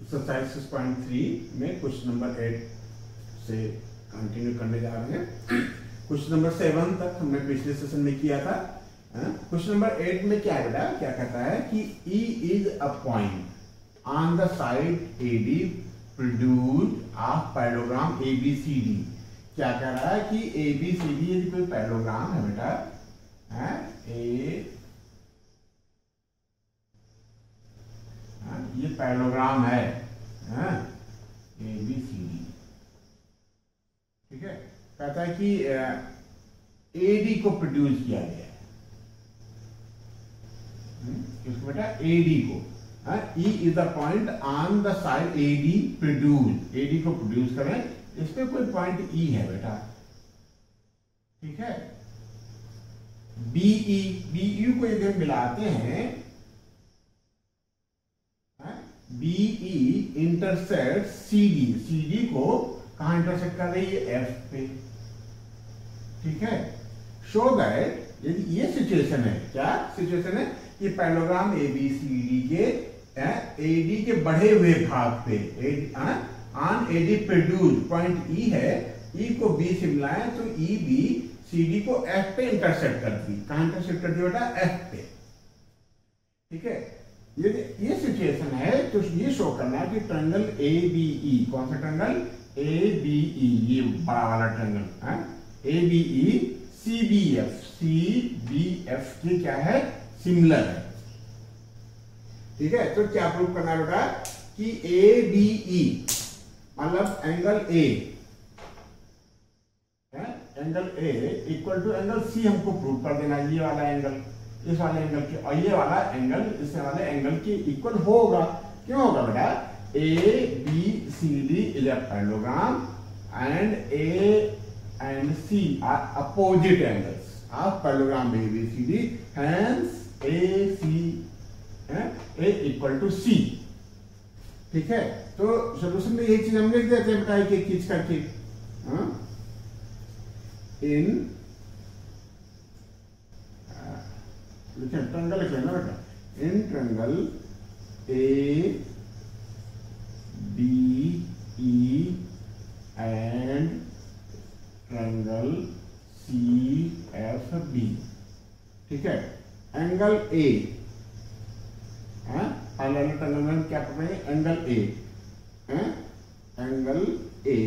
Exercise 6.3 में question number 8 से continue करने जा रहे हैं। क्वेश्चन नंबर 7 तक हमने पिछले सेशन में किया था। क्वेश्चन नंबर 8 में क्या है बेटा, क्या कहता है कि E is a point on the side AD produced of parallelogram ABCD। क्या कह रहा है कि ABCD यदि कोई पैरेललोग्राम है बेटा, ये पैरेललोग्राम है ABCD, ठीक है। कहता है कि AD को प्रोड्यूस किया गया है, किसको बेटा, AD को। E is the point on the side AD produced, AD को प्रोड्यूस करें, इस पे कोई पॉइंट E है बेटा, ठीक है। BE को यदि हम मिलाते हैं, BE इंटरसेक्ट CD, CD को कहां इंटरसेक्ट कर रही है, F पे, ठीक है। शो दैट यदि ये सिचुएशन है, क्या सिचुएशन है, ये पैरेललोग्राम ABCD के AD के बढ़े हुए भाग पे on AD produce point E है, E को B से मिलाएं तो EB CD को F पे इंटरसेक्ट करती है। कहां इंटरसेक्ट करती है बेटा, F पे, ठीक है। यदि ये सिचुएशन है तो ये शो करना है कि ट्रायंगल ABE, कौन सा ट्रायंगल, ABE, ये बड़ा वाला ट्रायंगल ABE CBF के क्या है, सिमिलर है, ठीक है। तो क्या प्रूव करना है बेटा कि ABE मतलब angle A equal to angle C हमको प्रूव कर देना, ये वाला एंगल इस वाले एंगल के और ये वाला एंगल इस वाले एंगल के इक्वल होगा। क्यों होगा बेटा, ABCD is a parallelogram and A and C are opposite angles of parallelogram ABCD, hence A equal to C, ठीक है। तो सोल्यूशन में एक चीज हम लिख देते हैं बेटा, एक चीज करके, इन ट्रायंगल लिख लेना बेटा, in triangle ABE and triangle CFB, ठीक है। एंगल A, पहले ट्रायंगल में क्या पढ़ेंगे, angle A, angle A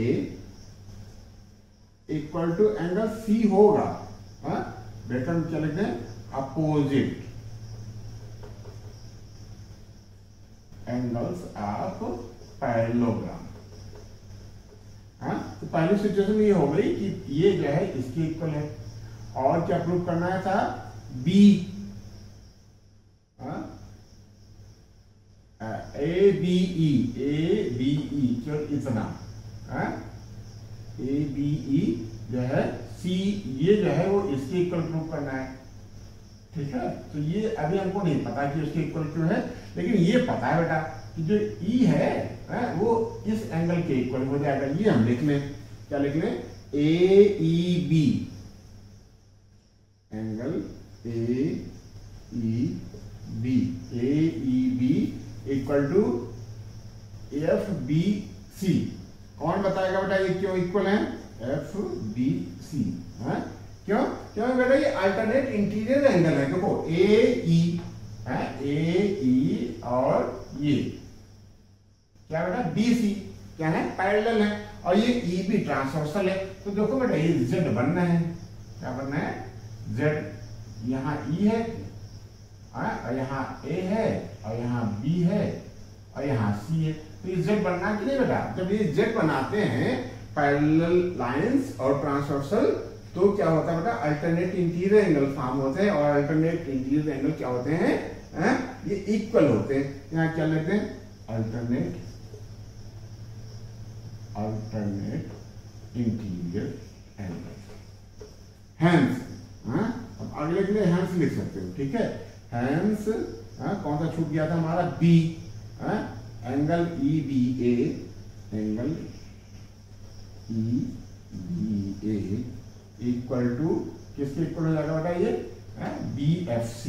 equal to angle C होगा, ब्रैकेट में क्या लिखते हैं, अपोजिट एंगल्स ऑफ पैरेललोग्राम। तो पहली सिचुएशन ये हो गई कि ये जो है इसके इक्वल है, और क्या प्रूव करना है था, B ABE क्यों इतना, ABE जो है C, ये जो है वो इसके इक्वल प्रूव करना है, ठीक है। तो ये अभी हमको नहीं पता कि उसके इक्वल क्यों है, लेकिन ये पता है बेटा कि जो E है वो इस एंगल के इक्वल हो जाएगा। ये हम लिख लें, क्या लिख लें, AEB, angle AEB equal to FBC। कौन बताएगा बेटा ये क्यों इक्वल है, FBC, क्यों, क्यों बेटा ये अल्टरनेट इंटीरियर एंगल है। देखो AE और ये क्या बेटा, BC क्या है, पैरेलल है, और ये EB ट्रांसवर्सल है। तो देखो बेटा ये Z बनना है, क्या बनना है, Z। यहाँ E है और यहाँ A है और यहाँ B है और यहाँ C है, तो ये Z बनना कि नहीं बेटा। जब ये Z बनाते हैं पैरेलल लाइंस और ट्रांसवर्सल, तो क्या होता है बेटा, अल्टरनेट इंटीरियर एंगल फॉर्म होते हैं, और अल्टरनेट इंटीरियर एंगल क्या होते हैं, ये इक्वल होते हैं। यहाँ क्या लेते हैं, अल्टरनेट इंटीरियर एंगल, हैंस, अब अगले के लिए हैंस लिख सकते हो, ठीक है। हैंस कौन सा छूट गया था हमारा, B, angle EBA, angle EBA equal to किसके इक्वल हो जाएगा बेटा, ये BFC,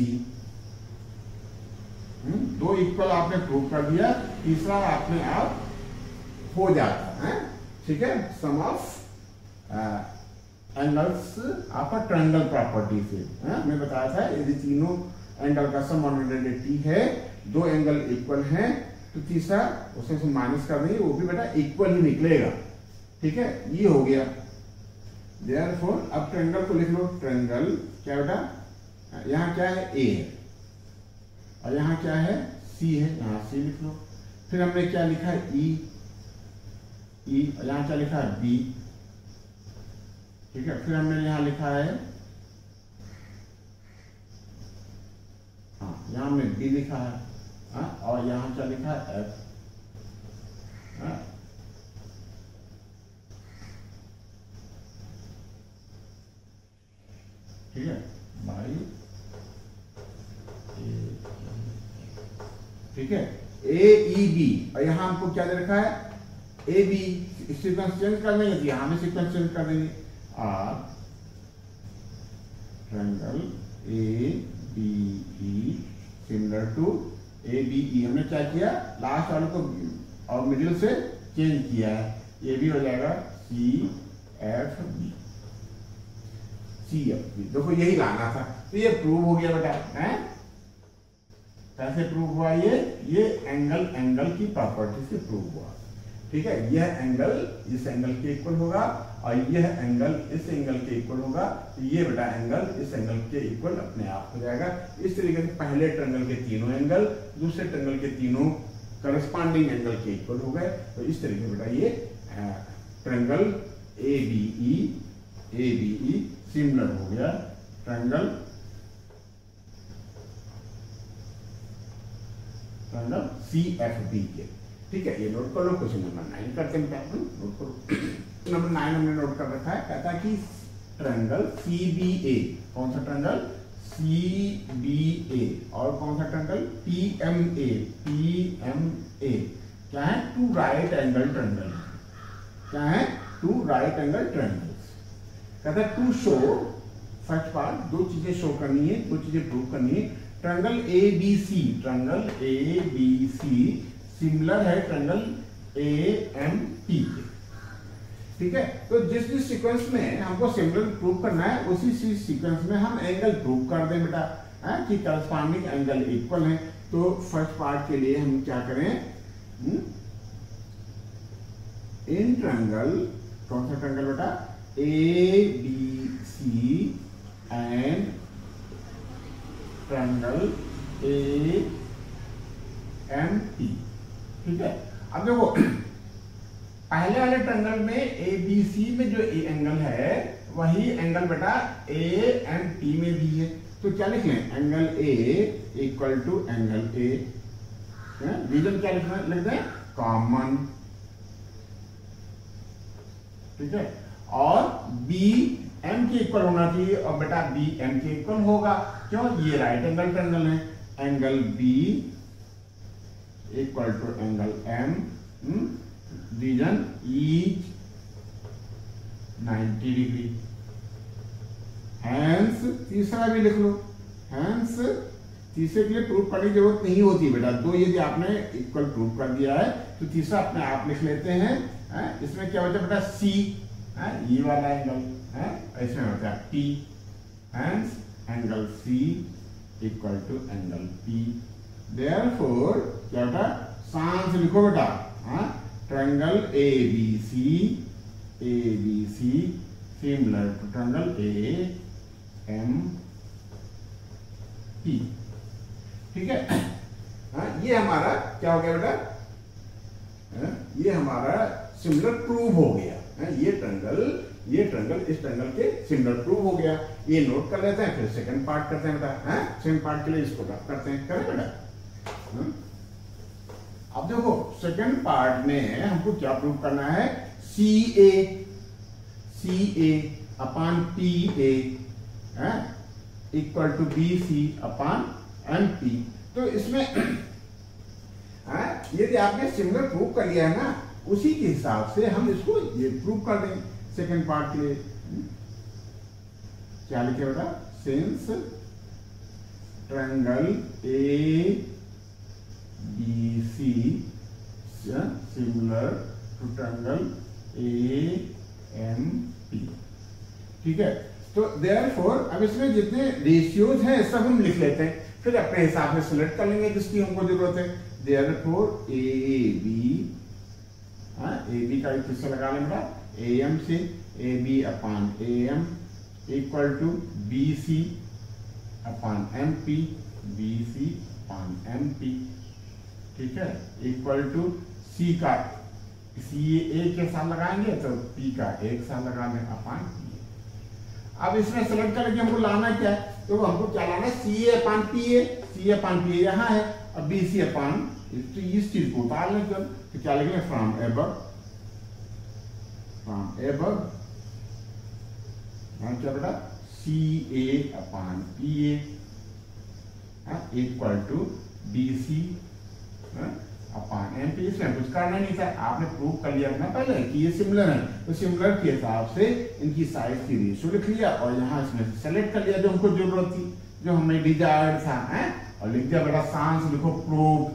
दो इक्वल आपने प्रूव कर दिया, तीसरा आपने आप हो जाता है। ठीक है, सम ऑफ एंगल्स आपका ट्रायंगल प्रॉपर्टी से मैं बताया था, यदि तीनों एंगल का सम 180 है, दो एंगल इक्वल हैं, तो तीसरा उसमें से माइनस कर देंगे, वो भी बेटा इक्वल ही निकलेगा। ठीक है, ये हो गया। देयरफॉर अब ट्रायंगल को लिख लो। ट्रायंगल क्या बेटा, यहाँ क्या है, ए है, और यहाँ क्या है, सी है, यहाँ सी लिख लो। फिर हमने क्या लिखा है, ई, और यहाँ क्या लिखा है, बी। ठीक है, फिर हमने यहाँ लिखा है, हाँ यहाँ हमने बी लिखा है, और यहाँ क्या लिखा है, एफ। ठीक है, बाई ठीक है, ए ई बी, और यहां हमको क्या दे रखा है, ए बी। सीक्वेंस चेंज कर देंगे तो यहां में सीक्वेंस चेंज कर देंगे। Or triangle A B E similar to A B E. हमने क्या किया, लास्ट वाले को और मिडिल से चेंज किया है, ये भी हो जाएगा C F B, C F B. देखो यही लाना था, तो ये प्रूव हो गया बेटा। है कैसे प्रूव हुआ, ये एंगल की प्रॉपर्टी से प्रूव हुआ। ठीक है, यह एंगल इस एंगल के इक्वल होगा, और यह एंगल इस एंगल के इक्वल होगा, तो ये बेटा एंगल इस एंगल के इक्वल अपने आप हो जाएगा। इस तरीके से पहले ट्रायंगल के तीनों एंगल दूसरे ट्रायंगल के तीनों करस्पॉन्डिंग एंगल के इक्वल हो गए। तो इस तरीके से बेटा ये triangle A B E similar हो गया ट्रायंगल सी एफ बी के। ठीक है, ये नोट कर लो। क्वेश्चन नंबर 9 करते हैं, नोट करो। नंबर 9 हमने नोट कर रखा है, कहता है कि ट्रायंगल सी बी ए, कौन सा ट्रायंगल, सी बी ए, और कौन सा ट्रायंगल, पी एम ए, क्या है, टू राइट एंगल ट्रायंगल। क्या है, टू राइट एंगल ट्रायंगल्स। कहता है टू शो, फर्स्ट पार्ट, दो चीजें शो करनी है, दो चीजें प्रूव करनी है। Triangle A B C, triangle A B C similar है ट्रायंगल ए एम पी के। ठीक है, तो जिस जिस सीक्वेंस में हमको सिमिलर प्रूव करना है, उसी सीक्वेंस में हम एंगल प्रूव कर दें बेटा, कि करस्पॉन्डिंग एंगल इक्वल है। तो फर्स्ट पार्ट के लिए हम क्या करें, इन ट्रायंगल, कौन सा ट्रायंगल बेटा, A B C and triangle A M P. ठीक है, अब देखो पहले वाले ट्रायंगल में ए बी सी में जो एंगल है, वही एंगल बेटा ए एम पी में भी है। तो क्या लिख लें, angle A equal to angle A, reason क्या लिखना, लिख दें कॉमन। ठीक है, और बी एम के इक्वल होना चाहिए, और बेटा बी एम के इक्वल होगा, क्यों, ये राइट एंगल ट्रायंगल है। Angle B equal to angle M, reason each 90 degree. Hence तीसरा भी लिख लो, हैंस तीसरे के लिए प्रूफ करने की जरूरत नहीं होती बेटा, दो यदि आपने इक्वल प्रूफ कर दिया है तो तीसरा अपने आप लिख लेते हैं। इसमें क्या होता है बेटा, सी, ये वाला एंगल है, इसमें होता है P. Hence angle C equal to angle P. Therefore क्या बेटा, सांस लिखो बेटा, triangle A B C similar to triangle A M P. ठीक है, ये हमारा क्या हो गया बेटा, ये हमारा सिमिलर प्रूव हो गया। ये ट्रायंगल इस ट्रायंगल के सिमिलर प्रूव हो गया। ये नोट कर लेते हैं, फिर सेकंड पार्ट करते हैं बेटा। सेकंड पार्ट के लिए इसको रख करते हैं, करें बेटा। अब देखो सेकंड पार्ट में हमको क्या प्रूव करना है, C A upon P A equal to B C upon M P. तो इसमें यदि आपने सिमिलर प्रूव कर लिया है ना, उसी के हिसाब से हम इसको ये प्रूव कर दें सेकंड पार्ट के लिए। क्या लिखे बेटा, since triangle A BC similar to triangle AMP। ठीक है, तो देयरफॉर अब इसमें जितने रेशियोज हैं सब हम लिख लेते हैं, फिर अपने हिसाब से सिलेक्ट कर लेंगे जिसकी हमको जरूरत है। देयरफॉर AB का किससे लगा लेंगे, AM से, AB upon AM equal to BC upon MP, BC upon MP। ठीक है, इक्वल टू C का CA के साथ लगाएंगे तो P का एक साथ लगा दें अपॉन P। अब इसमें सेलेक्ट करके हमको लाना क्या है, तो हमको क्या लाना है, CA upon PA, CA upon PA यहाँ है, अब BC अपॉन, तो इस चीज को उतार लें तो क्या लिखेंगे, फ्रॉम एबव क्या बेटा, CA upon PA equal to BC upon MP। इसमें कुछ करना नहीं था, आपने प्रूव कर लिया ना पहले कि ये सिमिलर है, तो सिमिलर के हिसाब से इनकी साइज की रेशियो लिख लिया और यहाँ इसमें से सेलेक्ट कर लिया जो हमको जरूरत थी, जो हमें डिजायर्ड था, और लिख दिया बेटा सांस लिखो प्रूव,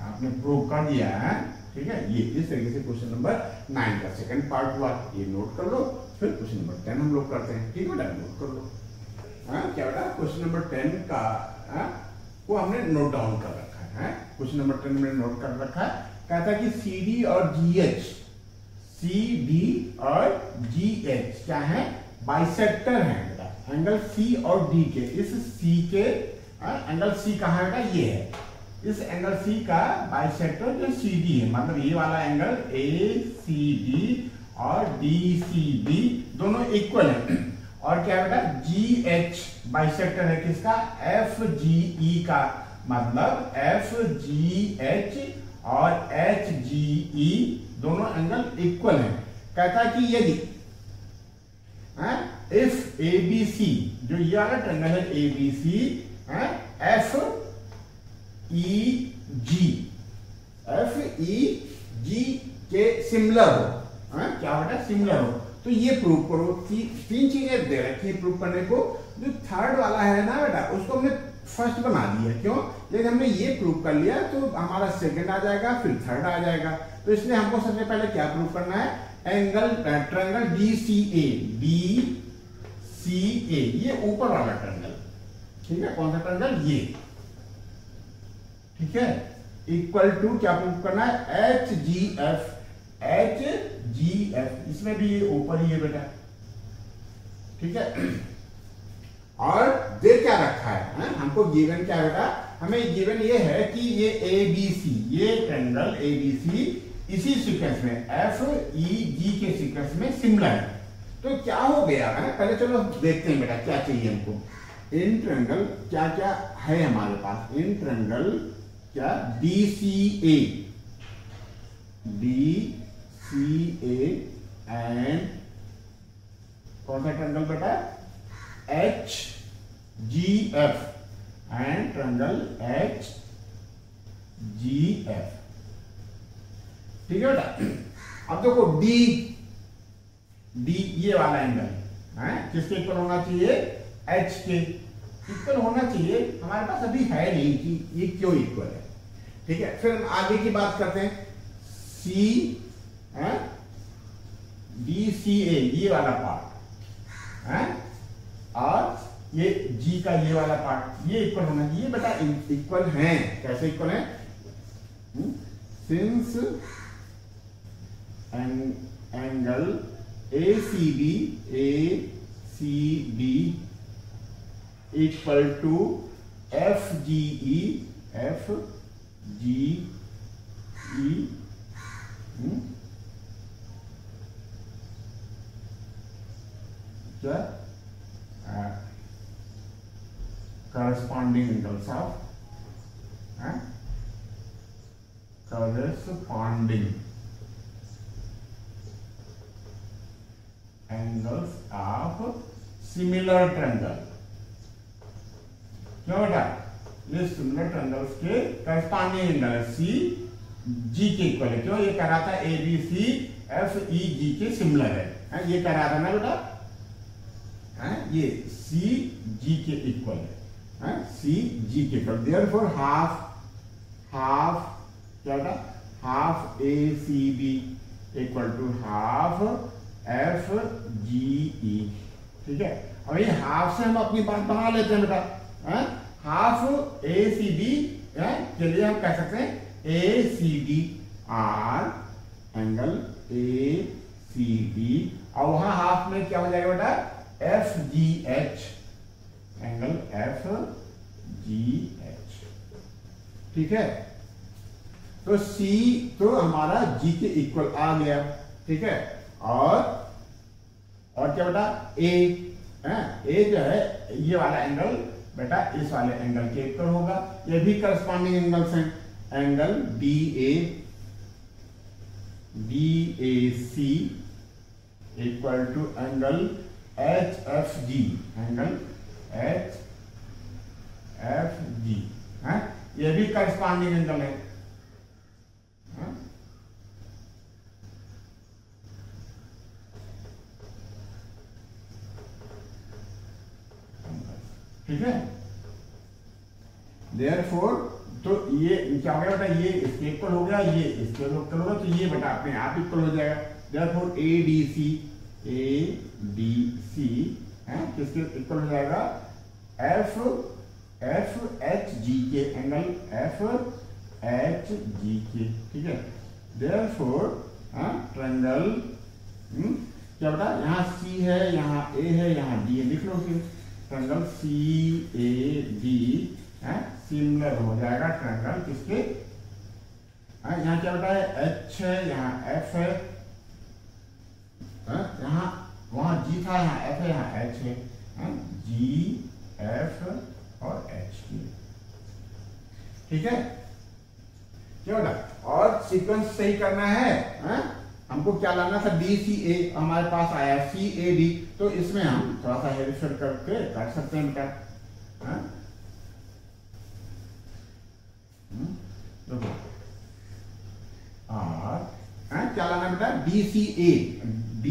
आपने प्रूव कर दिया है। ठीक है, ये इस तरीके से क्वेश्चन नंबर 9 का सेकंड पार्ट हुआ, ये नोट कर लो। फिर क्वेश्चन नंबर 10 हम लोग करते हैं। ठीक है बेटा, नोट कर लो। क्या बेटा, क्वेश्चन नंबर 10 का वो हमने नोट डाउन कर रखा है। क्वेश्चन नंबर 10 में नोट कर रखा है, कहता है कि CD और GH क्या है, बाइसेक्टर है बेटा, एंगल C और D के। इस C के एंगल C कहाँ है, ये है, इस एंगल C का बाइसेक्टर जो CD है, मतलब ये वाला एंगल ACD और DCB दोनों इक्वल है। और क्या बेटा, GH बाइसेक्टर है किसका, FGE का, मतलब FGH और HGE दोनों एंगल इक्वल हैं। कहता है कि यदि इफ ABC, जो ये वाला ट्रायंगल है ABC, FEG के सिमिलर हो, क्या बेटा, सिमिलर हो, तो ये प्रूव करो। तीन चीजें दे रखी है प्रूव करने को। जो थर्ड वाला है ना बेटा, उसको हमने फर्स्ट बना दिया, क्यों, लेकिन हमने ये प्रूव कर लिया तो हमारा सेकंड आ जाएगा, फिर थर्ड आ जाएगा। तो इसलिए हमको सबसे पहले क्या प्रूव करना है, एंगल ट्रायंगल DCA, ये ऊपर वाला ट्रायंगल, ठीक है, कौन सा ट्रायंगल, ये, ठीक है, इक्वल टू क्या प्रूव करना है, HGF, इसमें भी ये ऊपर ही है बेटा। ठीक है, और दे क्या रखा है, हमको गिवन क्या बेटा, हमें गिवन ये है कि ये ABC, ये ट्रायंगल ABC इसी सीक्वेंस में FEG के सीक्वेंस में सिमिलर है। तो क्या हो गया है, पहले चलो देखते हैं बेटा क्या चाहिए हमको। इन ट्रायंगल क्या क्या है हमारे पास, इन ट्रायंगल क्या, DCA एंड कौन सा ट्रायंगल बेटा, HGF एंड ट्रायंगल HGF। ठीक है बेटा, अब देखो D ये वाला एंगल है, किसके इक्वल होना चाहिए, H के इक्वल होना चाहिए। हमारे पास अभी है नहीं कि ये क्यों इक्वल है। ठीक है, फिर हम आगे की बात करते हैं, DCA ये वाला पार्ट है, और ये G का ये वाला पार्ट, ये इक्वल होना चाहिए बेटा, इक्वल हैं। कैसे इक्वल है, since angle ACB equal to FGE क्या, corresponding angles of corresponding angles of similar triangle। क्यों बेटा, ये सिमिलर ट्रायंगल्स के करस्पॉन्डिंग एंगल है, CG के इक्वल है। क्यों, ये कह रहा था ABC FEG के सिमिलर है, ये कह रहा था ना बेटा, ये CG के इक्वल सी जी के इक्वल, देयरफॉर हाफ क्या होता, half A C B equal to half F G E. ठीक है, अब ये हाफ से हम अपनी बात बना लेते हैं बेटा। हाफ ए सी बी के लिए हम कह सकते हैं A C D are angle A C D, और वहां हाफ में क्या हो जाएगा बेटा, F G H angle F G H. ठीक है, तो C तो हमारा G के इक्वल आ गया। ठीक है, और क्या बेटा, A जो है ये वाला एंगल बेटा इस वाले एंगल के इक्वल होगा। ये भी करस्पॉन्डिंग एंगल्स हैं, angle DAC equal to angle HFG, angle HFG है, ये भी करस्पॉन्डिंग एंगल है। ठीक है, देयरफॉर तो ये क्या हो गया बेटा, ये इसके इक्वल हो गया, ये इसके इक्वल हो गया, तो ये बेटा अपने आप इक्वल हो जाएगा। देयरफॉर ADC है किसके इक्वल हो जाएगा, FHG के, एंगल FHG के। ठीक है, देयरफॉर ट्रायंगल क्या बेटा, यहाँ C है, यहाँ A है, यहाँ D है, लिख लो फिर ट्रायंगल CAD सिमिलर हो जाएगा ट्रायंगल किसके, यहाँ क्या बेटा है, H है, यहाँ F है, यहाँ वहां G था, यहाँ F है, यहाँ H है, G F और H की। ठीक है, क्या बेटा, और सीक्वेंस सही करना है, हमको क्या लाना था, DCA हमारे पास आया, CAD, तो इसमें हम थोड़ा सा हेरफेर करके कर सकते हैं बेटा। और क्या लाना बेटा, DCA, D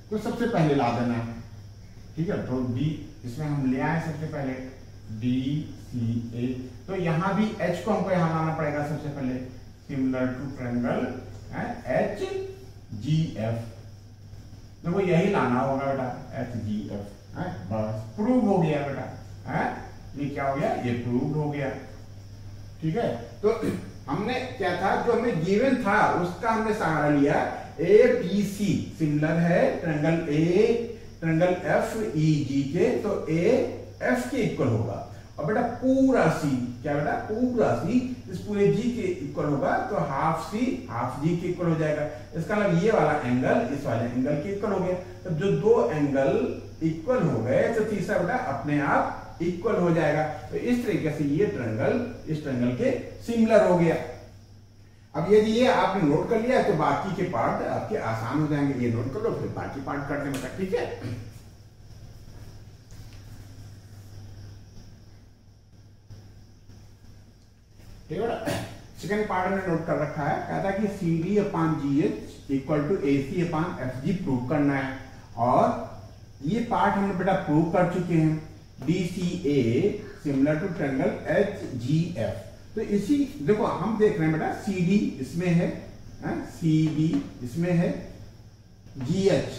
को सबसे पहले ला देना है। ठीक है, तो D इसमें हम ले आए सबसे पहले DCA, तो यहां भी H को हमको यहां लाना पड़ेगा सबसे पहले, सिमिलर टू ट्रायंगल HGF, देखो यही लाना होगा बेटा, HGF। बस प्रूव हो गया बेटा, ये क्या हो गया, ये प्रूव हो गया। ठीक है, तो हमने क्या था, जो हमें गिवन था उसका हमने सहारा लिया, ABC सिमिलर है ट्रायंगल FEG के, तो A F के इक्वल होगा, और बेटा पूरा C क्या बेटा, पूरा C इस पूरे G के इक्वल होगा, तो हाफ C हाफ G के इक्वल हो जाएगा। इसका मतलब ये वाला एंगल इस वाले एंगल के इक्वल हो गया। तो जो दो एंगल इक्वल हो गए, तो तीसरा बेटा अपने आप इक्वल हो जाएगा। तो इस तरीके से ये ट्रायंगल इस ट्रायंगल के सिमिलर हो गया। अब यदि ये आपने नोट कर लिया तो बाकी के पार्ट आपके आसान हो जाएंगे, ये नोट कर लो, फिर बाकी पार्ट करते हैं। ठीक है, ठीक है, सेकंड पार्ट में नोट कर रखा है, कहता है कि CD upon GH equal to AC upon FG prove करना है, और ये पार्ट हमने बेटा प्रूव कर चुके हैं, DCA similar to triangle HGF। तो इसी देखो हम देख रहे हैं बेटा, CD इसमें है, CD इसमें है, GH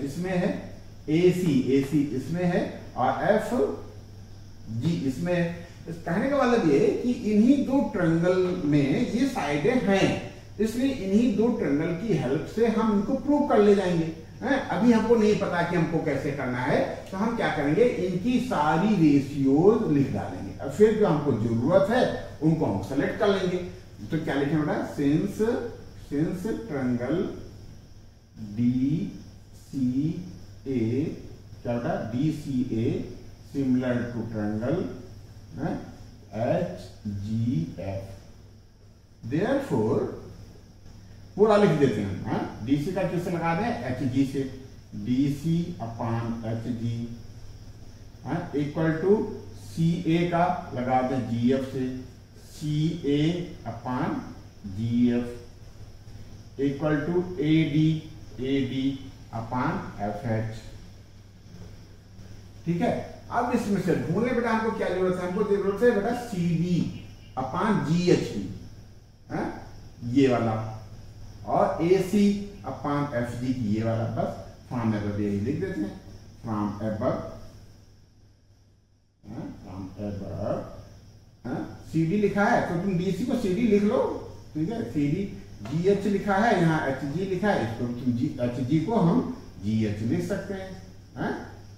इसमें है, AC इसमें है, और FG इसमें है। इस कहने का मतलब ये कि इन्हीं दो ट्रायंगल में ये साइडें हैं, इसलिए इन्हीं दो ट्रायंगल की हेल्प से हम इनको प्रूव कर ले जाएंगे। अभी हमको नहीं पता कि हमको कैसे करना है, तो हम क्या करेंगे, इनकी सारी रेशियोज लिख डालेंगे, और फिर जो हमको जरूरत है उनको हम सेलेक्ट कर लेंगे। तो क्या लिखें बेटा, सिंस ट्रायंगल DCA क्या बेटा, DCA similar to triangle HGF, therefore पूरा लिख देते हैं, DC का किससे लगा दें, HG से, DC upon HG equal to CA का लगा दें GF से, CA upon GF equal to AD upon FH। ठीक है, अब इसमें से ढूंढने बेटा हमको क्या जरूरत है, हमको जरूरत है बेटा सी डी अपान जी एच डी, ये वाला, और ए सी अपान एफ डी ये वाला, बस फ्रॉम एबव यही लिख देते हैं, फ्रॉम एबव सी डी लिखा है तो तुम डीसी को सी डी लिख लो, ठीक है, सी डी जी एच लिखा है, यहाँ एच जी लिखा है, इसको तुम जी एच जी को हम जी एच लिख सकते हैं,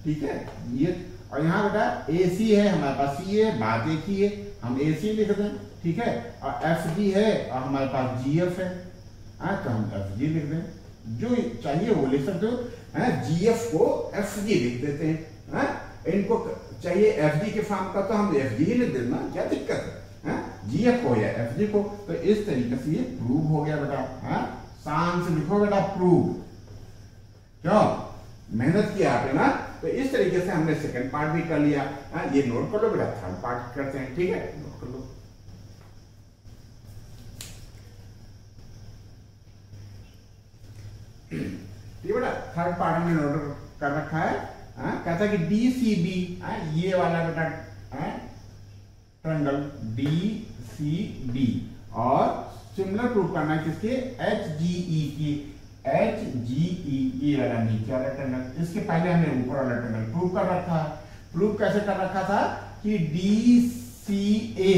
ठीक है, ये, और यहाँ बेटा ए सी है हमारे पास, सी है, बात एक ही है, हम ए सी लिख दें, ठीक है, और एफ जी है और हमारे पास जी एफ है, तो हम एफ जी लिख दें, जो चाहिए वो लिख सकते हो, जी एफ को एफ जी लिख देते हैं, इनको चाहिए एफ डी के फॉर्म का तो हम एफ जी ही लिख देना, क्या दिक्कत है, जी एफ को या एफ जी को, तो इस तरीके से ये प्रूव हो गया बेटा, शान से लिखो बेटा प्रूव, क्यों मेहनत किया आपने ना, तो इस तरीके से हमने सेकंड पार्ट भी कर लिया, ये नोट कर लो बेटा, थर्ड पार्ट करते हैं, ठीक है, नोट कर लो। ये बेटा थर्ड पार्ट हमने नोट कर रखा है, कहता है कि डी सी बी, ये वाला बेटा ट्रायंगल डी सी बी, और सिमिलर प्रूव करना है किसके, एच जी ई की, एच जी ई, ये वाला नीचे वाला ट्रायंगल, इसके पहले हमने ऊपर वाला ट्रायंगल प्रूव कर रखा है, प्रूव कैसे कर रखा था कि D C A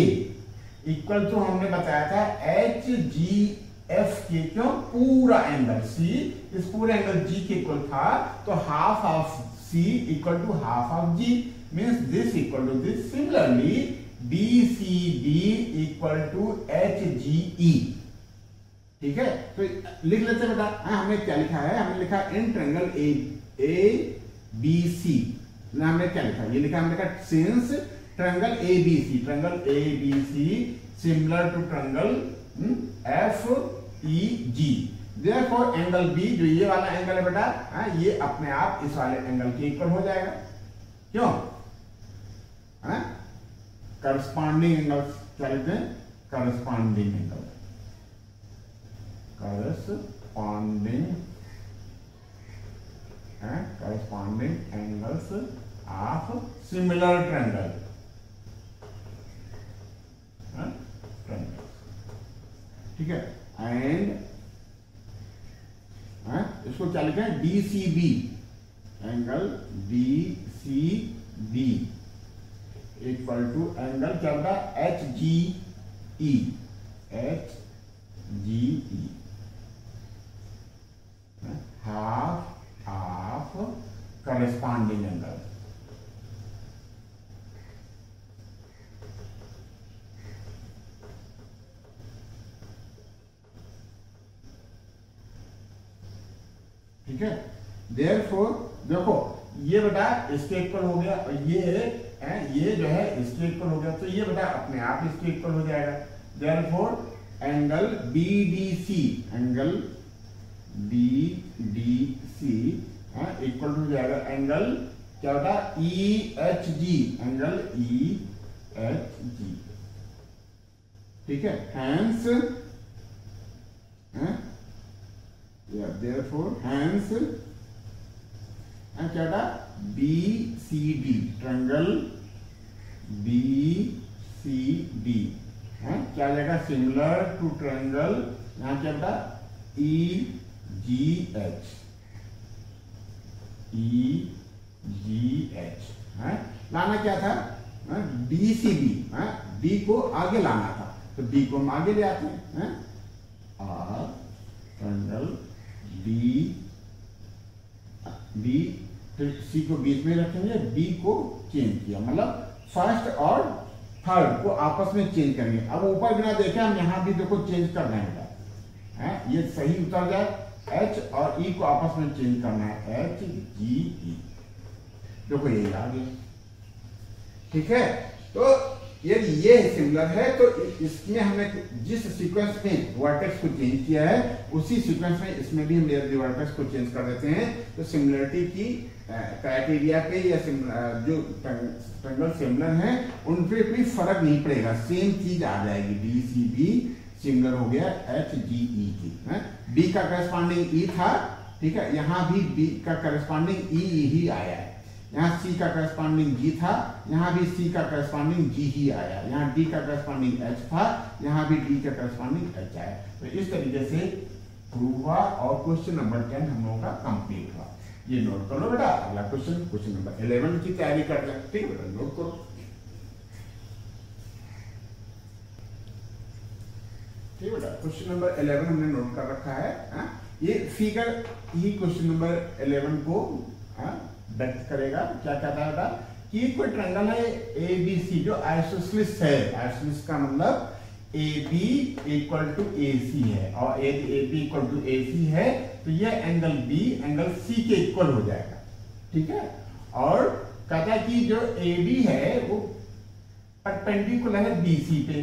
equal to हमने बताया था एच जी एफ के, क्यों पूरा एंगल सी, इस पूरे एंगल जी के इक्वल था, तो half of C equal to half of G, means this equal to this, similarly D C B equal to H G E, ठीक है, तो लिख लेते बेटा, हमने क्या लिखा है, हमने लिखा इन ट्रायंगल ए बी सी, हमने क्या लिखा, ये लिखा हमने लिखा since triangle A B C, triangle A B C similar to triangle F E G, therefore angle B, जो ये वाला एंगल है बेटा, ये अपने आप इस वाले एंगल के इक्वल हो जाएगा, क्यों, करस्पॉन्डिंग एंगल क्या लिखते हैं, corresponding angle, corresponding angles of similar triangle, ठीक है, एंड इसको क्या लिखा है, D C B, angle D C B equal to angle क्या होगा, H G E, H G E, half of corresponding angle, ठीक है, देयरफॉर देखो ये बेटा इसके इक्वल हो गया, और ये जो है इसके इक्वल हो गया, तो ये बेटा अपने आप इसके इक्वल हो जाएगा, therefore angle B D C, angle B D C equal हो जाएगा एंगल क्या होता है, E H G, angle E H G, ठीक है, हैंस therefore hence क्या था, B C D, triangle B C D क्या जाएगा, सिमिलर टू ट्रायंगल, यहाँ क्या था, ई जी एच, ई जी एच, लाना क्या था, डी सी बी, डी को आगे लाना था, तो डी को हम आगे ले आते हैं, और ट्रायंगल बी बी, तो सी को बीच में रखेंगे, बी को चेंज किया, मतलब फर्स्ट और थर्ड को आपस में चेंज करेंगे, अब ऊपर बिना देखे हम यहां भी देखो चेंज कर देंगे, ये सही उतर जाए, एच और ई को आपस में चेंज करना है, एच जी ई, देखो यही आ गया, ठीक है, तो यदि ये सिमिलर है तो इसमें हमने जिस सीक्वेंस में वर्टेक्स को चेंज किया है उसी सीक्वेंस में इसमें भी हम यदि वर्टेक्स को चेंज कर देते हैं तो सिमिलरिटी की क्राइटेरिया पे या जो ट्रायंगल सिमिलर हैं उन पे कोई फर्क नहीं पड़ेगा, सेम चीज आ जाएगी, डी सी बी सिमिलर हो गया एच जी ई की, बी का करस्पॉन्डिंग ई था, ठीक है, यहाँ भी बी का करस्पॉन्डिंग ई ही आया है, यहाँ C का करस्पॉन्डिंग G था, यहाँ भी C का करस्पॉन्डिंग G ही आया, यहाँ D का करस्पॉन्डिंग H था, यहाँ भी D का करस्पॉन्डिंग H आया। तो इस तरीके से प्रूव हुआ और क्वेश्चन नंबर 10 हम लोगों का कंप्लीट हुआ। ये नोट कर लो बेटा। अगला क्वेश्चन नंबर 11 की तैयारी कर ले। ठीक है बेटा, नोट करो। ठीक है बेटा, क्वेश्चन नंबर 11 हमने नोट कर रखा है। ये फिगर ही क्वेश्चन नंबर 11 को व्यक्त करेगा। क्या कहता है बेटा कि कोई ट्रायंगल है ABC जो आइसोसेलेस है। आइसोसेलेस का मतलब AB इक्वल टू AC है, और AB इक्वल टू AC है तो यह एंगल B एंगल C के इक्वल हो जाएगा। ठीक है, और कहता है कि जो AB है वो परपेंडिकुलर है BC पे।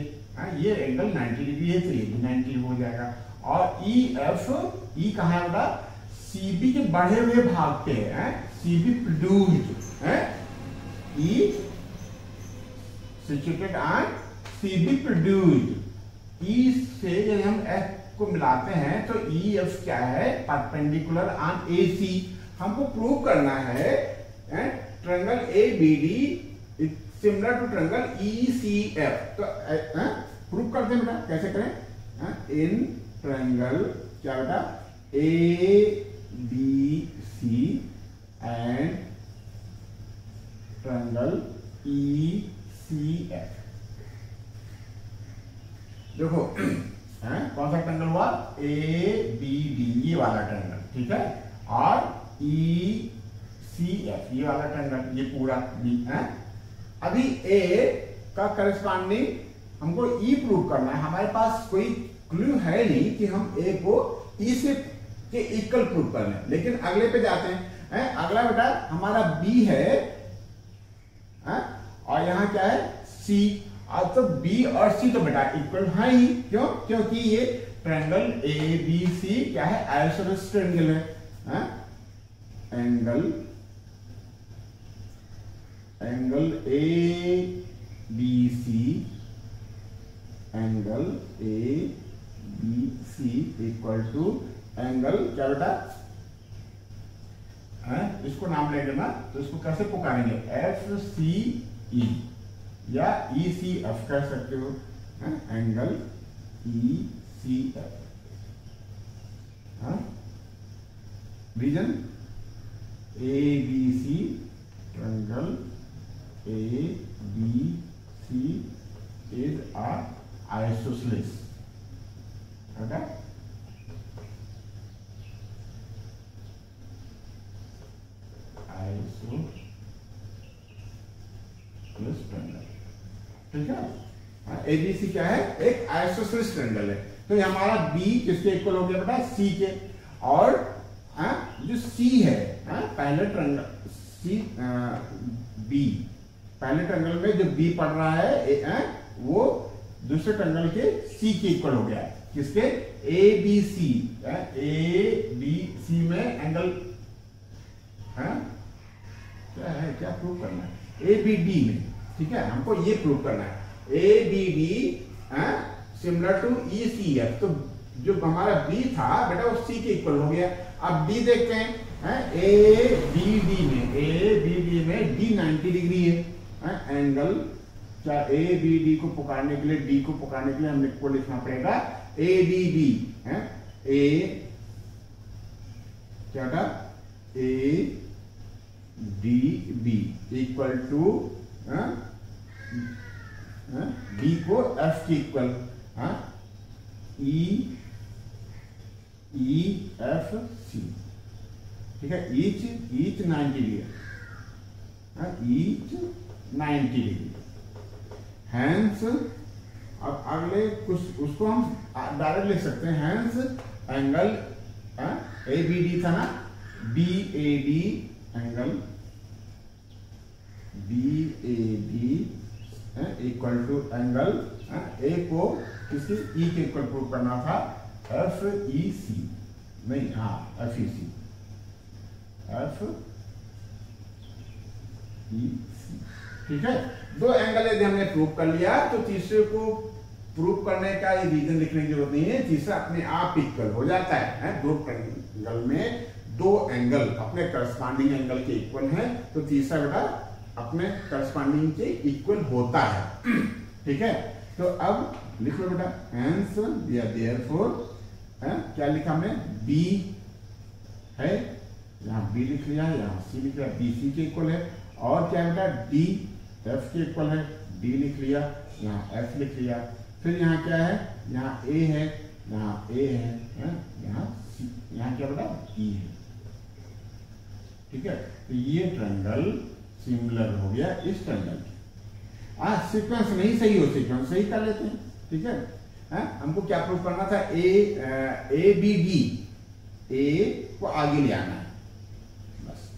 ये एंगल 90 डिग्री है तो ये भी 90 हो जाएगा। और E कहाँ है बेटा? CB के बढ़े हुए भाग पे है। CB प्रोड्यूस्ड है, E situated on CB produced. E से यदि हम F को मिलाते हैं तो EF क्या है? Perpendicular on AC। हमको प्रूव करना है triangle ABD similar to triangle ECF। तो प्रूव करते हैं बेटा, कैसे करें? इन ट्रायंगल क्या बेटा? ABC and triangle ECF। देखो कौन सा ट्रायंगल हुआ? ABD ये वाला ट्रायंगल, ठीक है, और ECF ये वाला ट्रायंगल, ये पूरा B है। अभी A का करस्पॉन्डिंग हमको E प्रूव करना है। हमारे पास कोई क्लू है नहीं कि हम A को E से के इक्वल प्रूव कर लें, लेकिन अगले पे जाते हैं। अगला बेटा हमारा B है, और यहाँ क्या है? C। अब तो B और C तो बेटा इक्वल है ही। क्यों? क्योंकि ये ट्रायंगल ABC क्या है? आइसोसेलेस ट्रायंगल है। Angle ABC equal to angle क्या बेटा? इसको नाम लेंगे ना, तो इसको कैसे पुकारेंगे? FCE या ECF कह सकते हो। Angle ECF। Reason ABC triangle ABC is a isosceles. Okay? Isosceles triangle. ठीक है? ABC क्या है? एक आइसोसेलेस ट्रायंगल है। तो ये हमारा B किसके इक्वल हो गया बेटा? C के। और जो C है पहले ट्रायंगल B, पहले ट्रायंगल में जो B पड़ रहा है वो दूसरे ट्रायंगल के C के इक्वल हो गया है। किसके? ABC। ABC में एंगल क्या है? क्या प्रूव करना है? ABD में। ठीक है, हमको ये प्रूव करना है। ABD similar to ECF। तो जो हमारा B था बेटा वो C के इक्वल हो गया। अब D देखते हैं। ABD में D 90 डिग्री है। एंगल क्या? ABD को पुकारने के लिए, D को पुकारने के लिए हमने को लिखना पड़ेगा ADB। क्या था? ADB इक्वल टू B को F के इक्वल EFC। ठीक है, each 90 degree, each 90 degree. Hence, अब अगले कुछ उसको हम डायरेक्ट लिख सकते हैं। हैंस एंगल ABD था ना, BAD angle BAD equal to angle A को किसी E के इक्वल प्रूव करना था, FEC नहीं, FEC ठीक है। दो एंगल यदि हमने प्रूव कर लिया तो तीसरे को प्रूव करने का ये रीजन लिखने की जरूरत नहीं है। तीसरा अपने आप इक्वल हो जाता है। दो एंगल में दो एंगल अपने करस्पॉन्डिंग एंगल के इक्वल है तो तीसरा बेटा अपने करस्पॉन्डिंग के इक्वल होता है। ठीक है, तो अब लिख लो बेटा, हेंस या देयरफॉर, क्या लिखा हमने, बी है, यहाँ बी लिख लिया, यहाँ सी लिख लिया, बी सी के इक्वल है, और क्या बेटा डी एफ के इक्वल है, डी लिख लिया, यहाँ एफ लिख लिया, फिर यहाँ क्या है, यहाँ ए है, यहाँ ए है, यहाँ सी, यहाँ क्या बेटा बी है। ठीक है, तो ये ट्रायंगल सिमिलर हो गया इस ट्रायंगल की। सीक्वेंस नहीं सही हो, सीक्वेंस सही कर लेते हैं। ठीक है, हमको क्या प्रूव करना था, ए बी डी, ए को आगे ले आना है बस,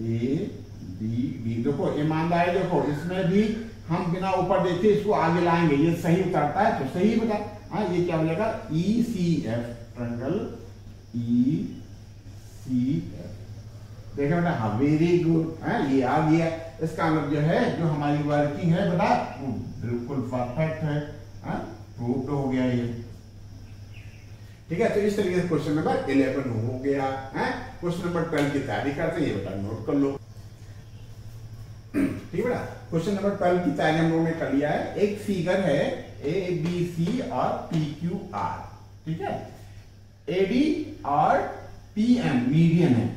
ए बी डी। देखो ईमानदारी, देखो इसमें भी हम बिना ऊपर देखे इसको आगे लाएंगे, ये सही उतरता है तो सही बता। ये क्या हो जाएगा, E C F, triangle E C F. देखा बेटा, हाँ वेरी गुड, ये आ गया। इसका मतलब जो है, जो हमारी वर्किंग है बेटा वो बिल्कुल परफेक्ट है, प्रूव्ड हो गया ये। ठीक है, तो इस तरीके से क्वेश्चन नंबर 11 हो गया। क्वेश्चन नंबर 12 की तैयारी करते हैं, ये बेटा नोट कर लो। ठीक है बेटा, क्वेश्चन नंबर 12 की तैयारी हम लोगों ने कर लिया है। एक फिगर है ए बी सी और पी क्यू आर। ठीक है, ए डी और पी एम मीडियन है।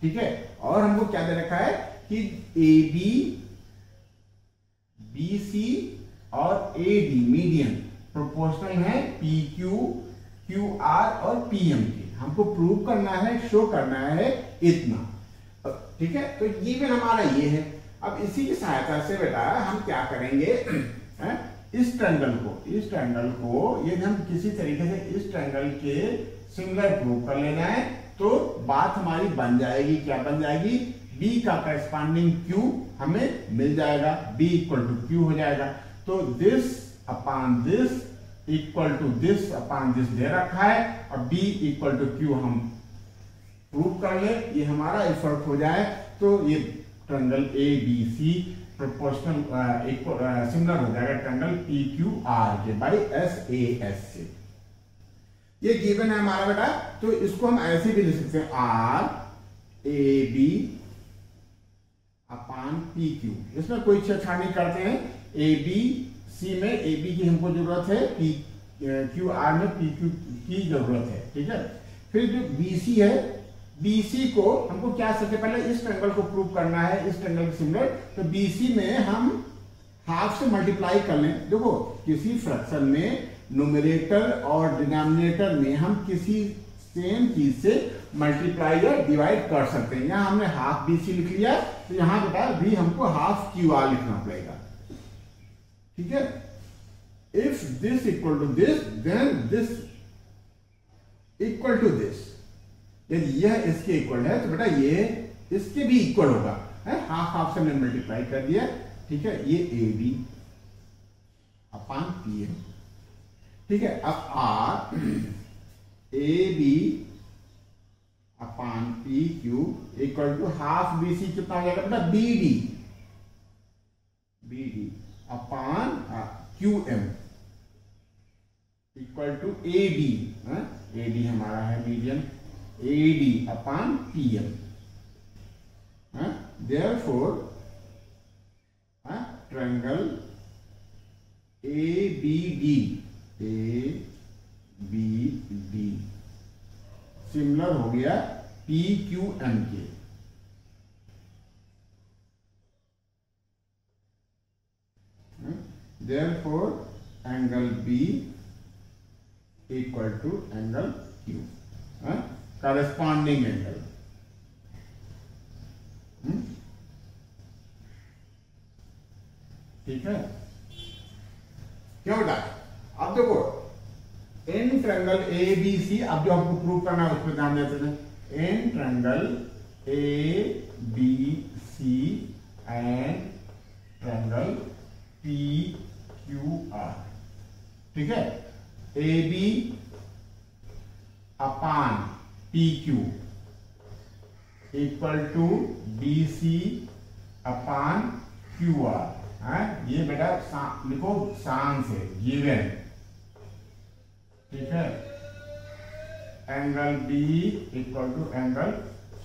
ठीक है, और हमको क्या दे रखा है कि ए बी, बी सी और ए डी मीडियन प्रोपोर्शनल है पी क्यू, क्यू आर और पी एम के। हमको प्रूव करना है, शो करना है इतना। ठीक है, तो गिवन हमारा ये है। अब इसी की सहायता से बेटा हम क्या करेंगे, इस ट्रायंगल को यदि हम किसी तरीके से इस ट्रायंगल के सिमिलर प्रूव कर लेना है तो बात हमारी बन जाएगी। क्या बन जाएगी, B का करस्पॉन्डिंग Q हमें मिल जाएगा, B इक्वल टू Q हो जाएगा। तो this upon this equal to this upon this दे रखा है, और B इक्वल टू Q हम प्रूव कर ले, ये हमारा एफर्ट हो जाए तो ये triangle A B C proportional similar हो जाएगा ट्रायंगल पी क्यू आर के बाई एस ए एस से। ये गिवन है हमारा बेटा, तो इसको हम ऐसे भी लिख सकते हैं, or A B upon P Q. इसमें कोई छेड़छाड़ नहीं करते हैं। ए बी सी में ए बी की हमको जरूरत है, पी क्यू आर में पी क्यू की जरूरत है। ठीक है, फिर जो बी सी है, बी सी को हमको क्या सबसे पहले इस ट्रायंगल को प्रूव करना है, इस ट्रायंगल के सिमिलर। तो बी सी में हम हाफ से मल्टीप्लाई कर लें। देखो किसी फ्रैक्शन में न्यूमरेटर और डिनोमिनेटर में हम किसी सेम चीज से मल्टीप्लाई या डिवाइड कर सकते हैं। यहां हमने हाफ बी सी लिख लिया, तो यहां बेटा भी हमको हाफ क्यू आर लिखना पड़ेगा। ठीक है, if this equal to this then this equal to this. यदि यह इसके इक्वल है तो बेटा ये इसके भी इक्वल होगा। हाफ हाफ से हमने मल्टीप्लाई कर दिया। ठीक है, ये A B upon P M. ठीक है, अब or A B upon P Q equal to half B C कितना हो जाएगा बेटा, B D, B D upon Q M equal to A D. A D हमारा है median, A D upon P M. Therefore triangle A B D, A B D similar हो गया P Q M के। Therefore angle B equal to angle Q, corresponding angle. ठीक है, क्यों बेटा, अब देखो इन ट्रायंगल ए बी सी, अब जो हमको प्रूव करना है उस पर ध्यान देते हैं। In triangle A B C and triangle P Q R. ठीक है, A B upon P Q equal to B C upon Q R. ये बेटा लिखो सांस है, गिवन। ठीक है, angle B equal to angle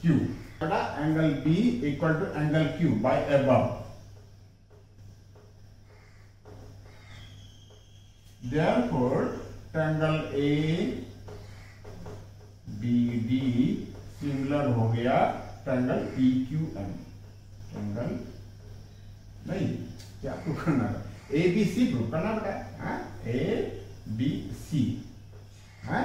Q, बटा angle B equal to angle Q by above. Therefore, triangle A B D similar हो गया triangle P Q M. Triangle नहीं, क्या प्रूव करना है? ए बी सी प्रूव करना बेटा, ए बी सी है।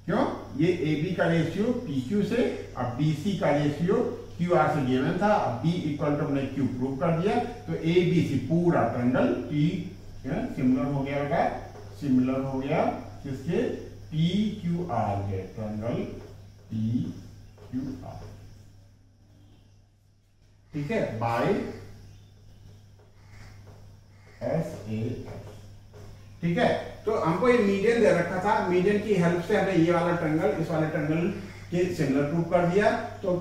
क्यों? ये ए बी का रेशियो पी क्यू से, अब बी सी का रेशियो क्यू आर से गिवन था, अब बी इक्वल टू हमने क्यू प्रूव कर दिया, तो ए बी सी पूरा ट्रायंगल पी सिमिलर हो गया बेटा, सिमिलर हो गया किसके? पी क्यू आर के, ट्रायंगल पी क्यू आर, ठीक है, बाय एस ए एफ। ठीक है, तो हमको ये मीडियन दे रखा था, मीडियन की हेल्प से हमने ये वाला ट्रायंगल इस वाले ट्रायंगल के सिमिलर प्रूव कर दिया। तो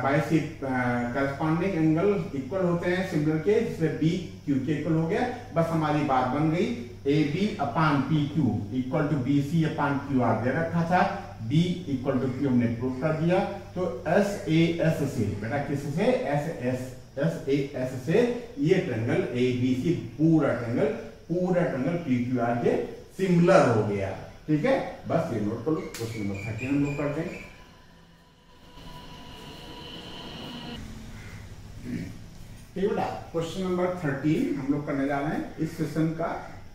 बाय सी करस्पॉन्डिंग एंगल इक्वल होते हैं सिमिलर के, जिससे बी क्यू के इक्वल हो गया। बस हमारी बात बन गई, A B upon P Q equal to B C upon Q R दे रखा था, बी इक्वल टू क्यू हमने प्रूव कर दिया। तो एस ए एस से बेटा, किससे? एस ए एस से ये ट्रायंगल ए बी सी पूरा ट्रायंगल पी क्यू आर के सिमिलर हो गया। ठीक है, बस ये नोट कर लो। क्वेश्चन नंबर 13 हम लोग करते हैं। ठीक है बेटा, क्वेश्चन नंबर 13 हम लोग करने जा रहे हैं। इस सेशन का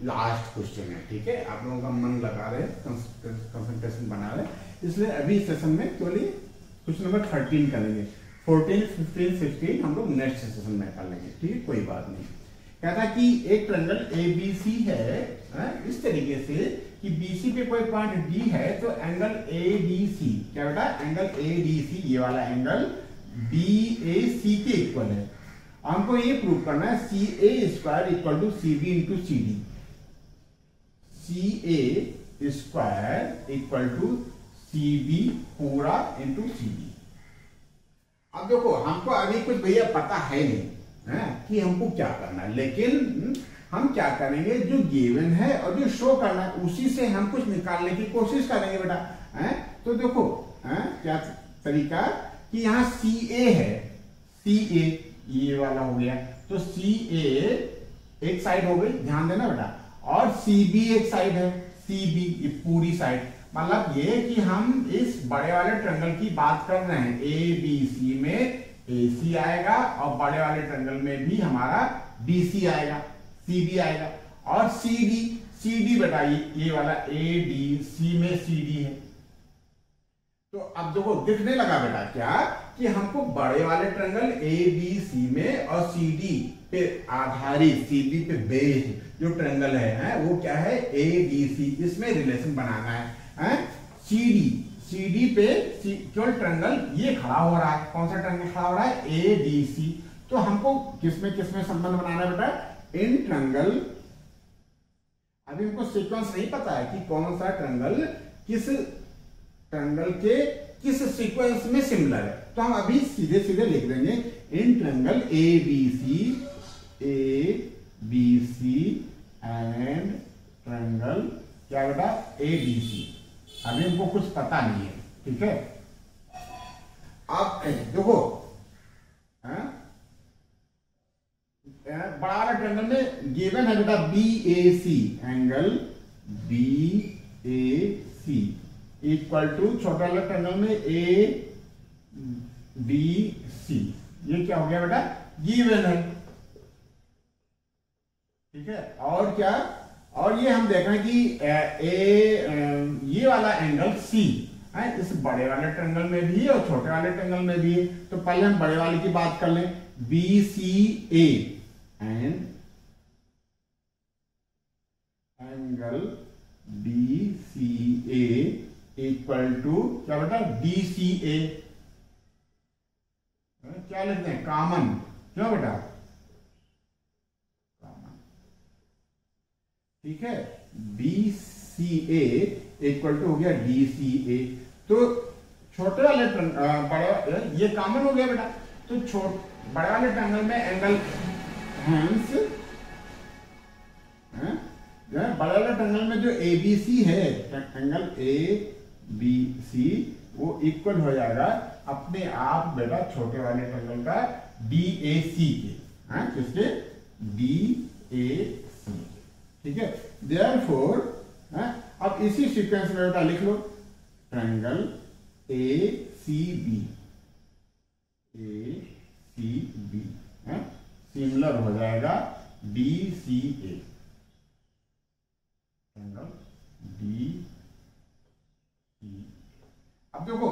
लास्ट क्वेश्चन है। ठीक है, आप लोगों का मन लगा रहे, कंसंट्रेशन बना रहे, इसलिए अभी सेशन में केवल क्वेश्चन नंबर 13 करेंगे। 14, 15, 16 हम लोग नेक्स्ट सेशन में कर लेंगे। ठीक है, कोई बात नहीं। कहता कि एक ट्रायंगल ए बी सी है, इस तरीके से कि बीसी पे कोई पॉइंट डी है, तो एंगल ए डी सी, क्या बेटा? एंगल ए डी सी, ये वाला एंगल बी ए सी के इक्वल है। हमको ये प्रूव करना है C A square equal to C B into C D, C A square equal to C B पूरा इंटू सी डी। अब देखो, हमको अभी कुछ भैया पता है नहीं कि हमको क्या करना है, लेकिन हम क्या करेंगे, जो गिवन है और जो शो करना है उसी से हम कुछ निकालने की कोशिश करेंगे बेटा। तो देखो क्या तरीका कि यहाँ सी ए है, सी ए ये वाला हो गया, तो सी ए एक साइड हो गई, ध्यान देना बेटा, और सी बी एक साइड है, सी बी ये पूरी साइड। मतलब ये कि हम इस बड़े वाले ट्रायंगल की बात कर रहे हैं, ए बी सी में ए सी आएगा और बड़े वाले ट्रायंगल में भी हमारा बी सी आएगा, सी डी आएगा, और सी डी बेटा ये वाला ए डी सी में सी डी है। तो अब देखो दिखने लगा बेटा क्या कि हमको बड़े वाले ट्रायंगल ए बी सी में और सी डी पे आधारित, सी डी पे बेस्ड जो ट्रायंगल है वो क्या है? ए डी सी, इसमें रिलेशन बनाना है। सी डी पे केवल ट्रायंगल ये खड़ा हो रहा है, कौन सा ट्रायंगल खड़ा हो रहा है? A D C. तो हमको किसमें संबंध बनाना है बेटा? इन ट्रायंगल, अभी हमको सीक्वेंस नहीं पता है कि कौन सा ट्रायंगल किस ट्रायंगल के किस सीक्वेंस में सिमिलर है, तो हम अभी सीधे सीधे लिख देंगे in triangle A B C and triangle क्या बेटा? A D C. अभी हमको कुछ पता नहीं है, ठीक है। अब देखो बड़ा वाला ट्रायंगल में गिवन है बेटा B A C, angle B A C equal to छोटा वाला ट्रायंगल में ए बी सी। ये क्या हो गया बेटा? गिवन है, ठीक है। और क्या? और ये हम देख रहे हैं कि ये वाला एंगल सी है, इस बड़े वाले ट्रायंगल में भी है और छोटे वाले ट्रायंगल में भी है। तो पहले हम बड़े वाले की बात कर लें, B C A and angle B C A equal to क्या बेटा? D C A. क्या लिखते हैं? कॉमन। क्यों बेटा? कॉमन, ठीक है। B C A equal to हो गया डी सी ए। तो छोटे वाले बड़े, ये कॉमन हो गया बेटा। तो बड़े वाले ट्रायंगल में एंगल हैंस, बड़े वाले ट्रायंगल में जो ए बी सी है, एंगल ए बी सी वो इक्वल हो जाएगा अपने आप बेटा छोटे वाले ट्रायंगल का डी ए सी के, किसके, डी ए सी, ठीक है। देयरफॉर अब इसी सीक्वेंस में बेटा लिख लो triangle A C B, A C B similar हो जाएगा D C A, triangle D C. अब देखो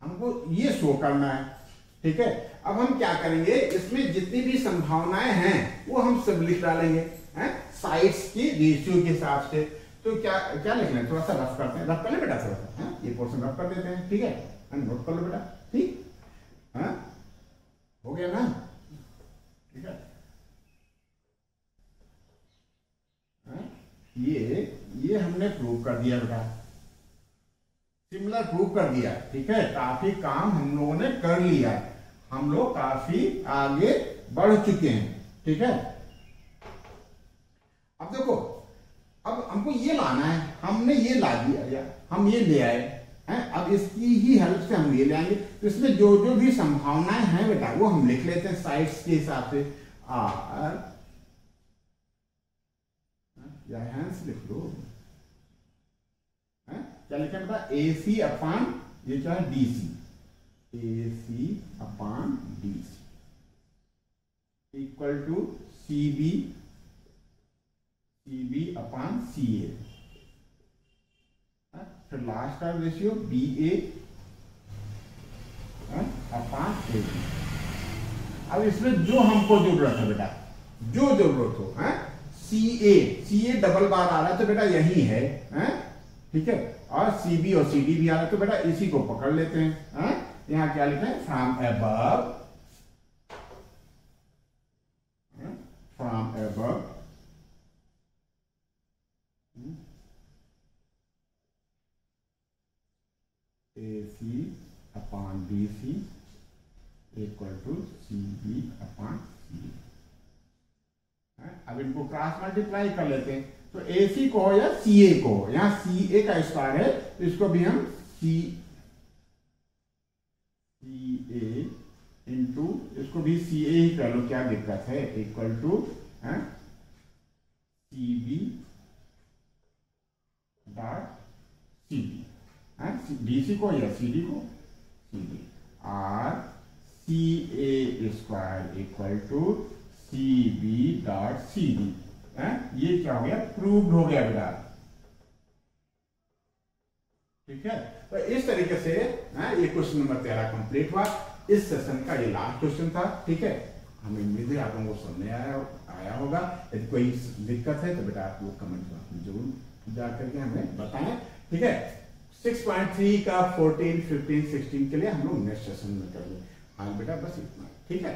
हमको ये शो करना है, ठीक है। अब हम क्या करेंगे, इसमें जितनी भी संभावनाएं हैं वो हम सब लिख डालेंगे साइड्स की रेशियो के हिसाब से। तो क्या क्या लिखना है, थोड़ा सा रफ करते हैं, रफ कर ले बेटा थोड़ा सा, ये पोर्शन रफ कर देते हैं, ठीक है, नोट कर लो बेटा, ठीक, हो गया ना, ठीक है। ये हमने प्रूव कर दिया बेटा, सिमिलर प्रूव कर दिया, ठीक है। काफी काम हम लोगों ने कर लिया, हम लोग काफी आगे बढ़ चुके हैं, ठीक है। अब देखो, अब हमको ये लाना है, हमने ये ला दिया, हम ये ले आए हैं, अब इसकी ही हेल्प से हम ये ले आएंगे। तो इसमें जो जो भी संभावनाएं हैं बेटा वो हम लिख लेते हैं साइड्स के हिसाब से, आर या हैंस लिख लो, क्या लिखा बेटा, ए सी अपान ये क्या है, D C, A C upon D C equal to C B, C B upon C A, फिर लास्ट का ratio B A upon A B. अब इसमें जो हमको जरूरत है बेटा, जो जरूरत हो, सी ए डबल बार आ रहा है तो बेटा यही है, ठीक है, और सी बी और सी डी भी आ रहा है तो बेटा इसी को पकड़ लेते हैं, यहां क्या लिखा है, from above, from above A C upon B C equal to C B upon C. अब इनको क्रॉस मल्टीप्लाई कर लेते हैं, तो ए सी को हो या सी ए को, यहां सी ए का स्क्वायर है तो इसको भी हम सी ए इंटू, इसको भी सी ए ही कर लो, क्या दिक्कत है, equal to C B dot C B, D C को या सी डी को, सी डी, और C A square equal to C B dot C D. ये क्या हो गया, प्रूव्ड हो गया बेटा, ठीक है। तो इस तरीके से ये क्वेश्चन नंबर 13 कंप्लीट हुआ। इस सेशन का ये लास्ट क्वेश्चन था, ठीक है। हमें उम्मीद है आप लोगों को समझ आया होगा। यदि कोई दिक्कत है तो बेटा आप लोग कमेंट बॉक्स में जरूर जा करके हमें बताएं, ठीक है। 6.3 का 14, 15, 16 के लिए हम लोग नेक्स्ट सेशन में करेंगे। हाँ बेटा बस इतना, ठीक है।